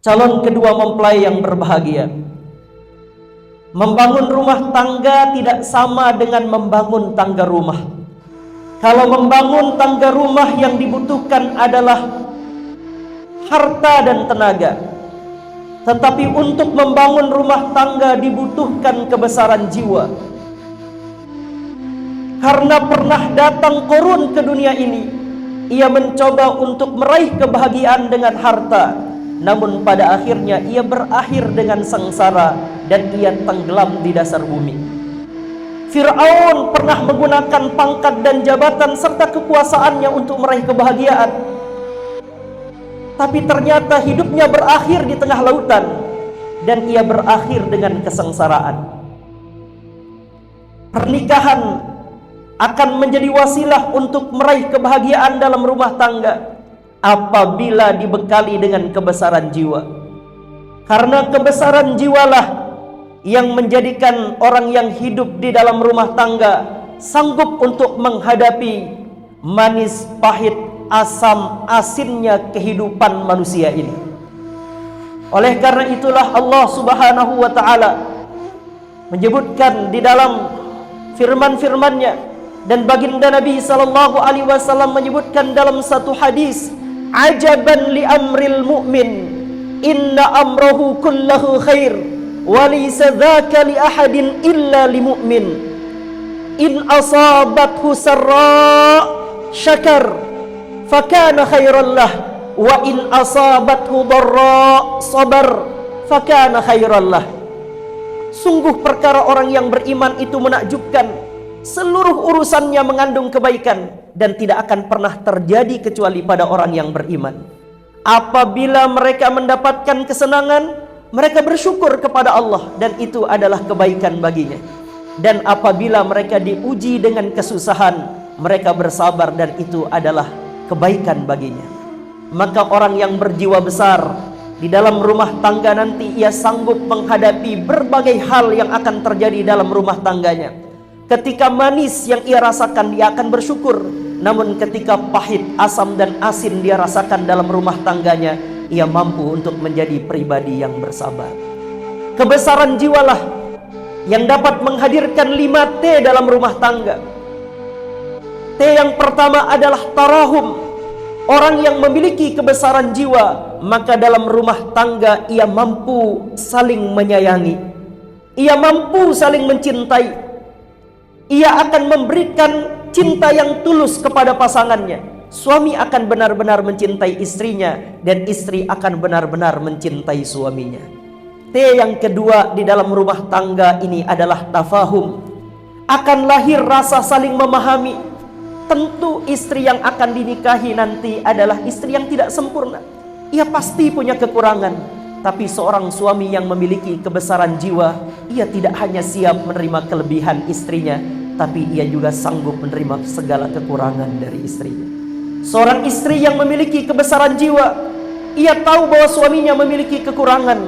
Calon kedua mempelai yang berbahagia, membangun rumah tangga tidak sama dengan membangun tangga rumah. Kalau membangun tangga rumah yang dibutuhkan adalah harta dan tenaga, tetapi untuk membangun rumah tangga dibutuhkan kebesaran jiwa. Karena pernah datang Qarun ke dunia ini, ia mencoba untuk meraih kebahagiaan dengan harta, namun pada akhirnya ia berakhir dengan sengsara dan ia tenggelam di dasar bumi. Fir'aun pernah menggunakan pangkat dan jabatan serta kekuasaannya untuk meraih kebahagiaan, tapi ternyata hidupnya berakhir di tengah lautan dan ia berakhir dengan kesengsaraan. Pernikahan akan menjadi wasilah untuk meraih kebahagiaan dalam rumah tangga apabila dibekali dengan kebesaran jiwa. Karena kebesaran jiwalah yang menjadikan orang yang hidup di dalam rumah tangga sanggup untuk menghadapi manis, pahit, asam, asinnya kehidupan manusia ini. Oleh karena itulah Allah Subhanahu wa ta'ala menyebutkan di dalam firman-firman-Nya, dan baginda Nabi sallallahu alaihi wasallam menyebutkan dalam satu hadis, ajaban li amril mu'min, inna amrahu kullahu khair, wa laysa dzaka li ahadin illa li mu'min, in asabathu sarra syakar fakana khairan lah, wa in asabathu dharra sabar fakana khairan lah. Sungguh perkara orang yang beriman itu menakjubkan, seluruh urusannya mengandung kebaikan dan tidak akan pernah terjadi kecuali pada orang yang beriman. Apabila mereka mendapatkan kesenangan, mereka bersyukur kepada Allah dan itu adalah kebaikan baginya. Dan apabila mereka diuji dengan kesusahan, mereka bersabar dan itu adalah kebaikan baginya. Maka orang yang berjiwa besar di dalam rumah tangga nanti ia sanggup menghadapi berbagai hal yang akan terjadi dalam rumah tangganya. Ketika manis yang ia rasakan, dia akan bersyukur. Namun ketika pahit, asam dan asin dia rasakan dalam rumah tangganya, ia mampu untuk menjadi pribadi yang bersabar. Kebesaran jiwalah yang dapat menghadirkan 5 T dalam rumah tangga. T yang pertama adalah tarahum. Orang yang memiliki kebesaran jiwa, maka dalam rumah tangga ia mampu saling menyayangi, ia mampu saling mencintai, ia akan memberikan cinta yang tulus kepada pasangannya. Suami akan benar-benar mencintai istrinya dan istri akan benar-benar mencintai suaminya. T yang kedua di dalam rumah tangga ini adalah tafahum. Akan lahir rasa saling memahami. Tentu istri yang akan dinikahi nanti adalah istri yang tidak sempurna. Ia pasti punya kekurangan. Tapi seorang suami yang memiliki kebesaran jiwa, ia tidak hanya siap menerima kelebihan istrinya, tapi ia juga sanggup menerima segala kekurangan dari istrinya. Seorang istri yang memiliki kebesaran jiwa, ia tahu bahwa suaminya memiliki kekurangan,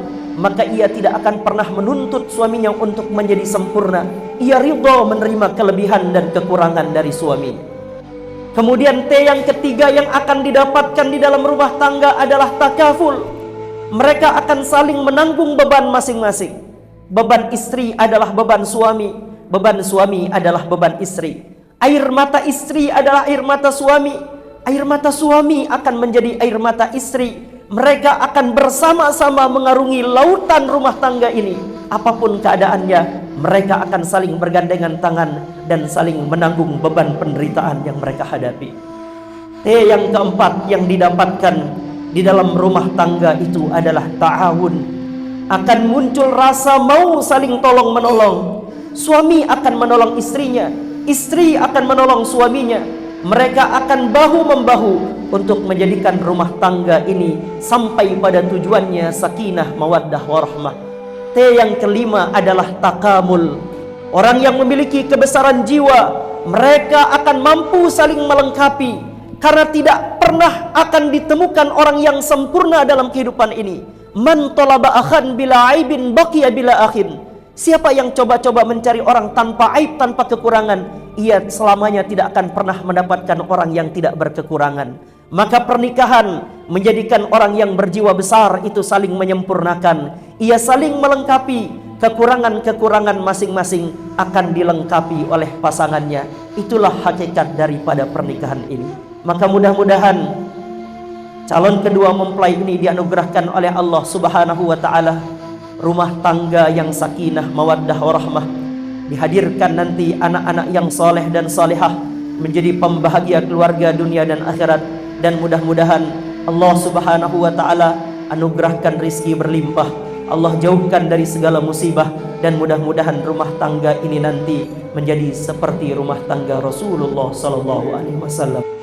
maka ia tidak akan pernah menuntut suaminya untuk menjadi sempurna. Ia ridha menerima kelebihan dan kekurangan dari suami. Kemudian T yang ketiga yang akan didapatkan di dalam rumah tangga adalah takaful. Mereka akan saling menanggung beban masing-masing. Beban istri adalah beban suami, beban suami adalah beban istri. Air mata istri adalah air mata suami, air mata suami akan menjadi air mata istri. Mereka akan bersama-sama mengarungi lautan rumah tangga ini. Apapun keadaannya, mereka akan saling bergandengan tangan dan saling menanggung beban penderitaan yang mereka hadapi. T yang keempat yang didapatkan di dalam rumah tangga itu adalah ta'awun. Akan muncul rasa mau saling tolong menolong. Suami akan menolong istrinya, istri akan menolong suaminya. Mereka akan bahu-membahu untuk menjadikan rumah tangga ini sampai pada tujuannya, sakinah, mawaddah, warahmah. T yang kelima adalah takamul. Orang yang memiliki kebesaran jiwa, mereka akan mampu saling melengkapi. Karena tidak pernah akan ditemukan orang yang sempurna dalam kehidupan ini. Man talaba akhan bila aibin baqiya bila akhin. Siapa yang coba-coba mencari orang tanpa aib, tanpa kekurangan, ia selamanya tidak akan pernah mendapatkan orang yang tidak berkekurangan. Maka pernikahan menjadikan orang yang berjiwa besar itu saling menyempurnakan. Ia saling melengkapi, kekurangan-kekurangan masing-masing akan dilengkapi oleh pasangannya. Itulah hakikat daripada pernikahan ini. Maka mudah-mudahan calon kedua mempelai ini dianugerahkan oleh Allah Subhanahu wa taala rumah tangga yang sakinah, mawaddah, warahmah. Dihadirkan nanti anak-anak yang soleh dan solehah menjadi pembahagia keluarga dunia dan akhirat. Dan mudah-mudahan Allah Subhanahu wa taala anugerahkan rizki berlimpah, Allah jauhkan dari segala musibah, dan mudah-mudahan rumah tangga ini nanti menjadi seperti rumah tangga Rasulullah sallallahu alaihi wasallam.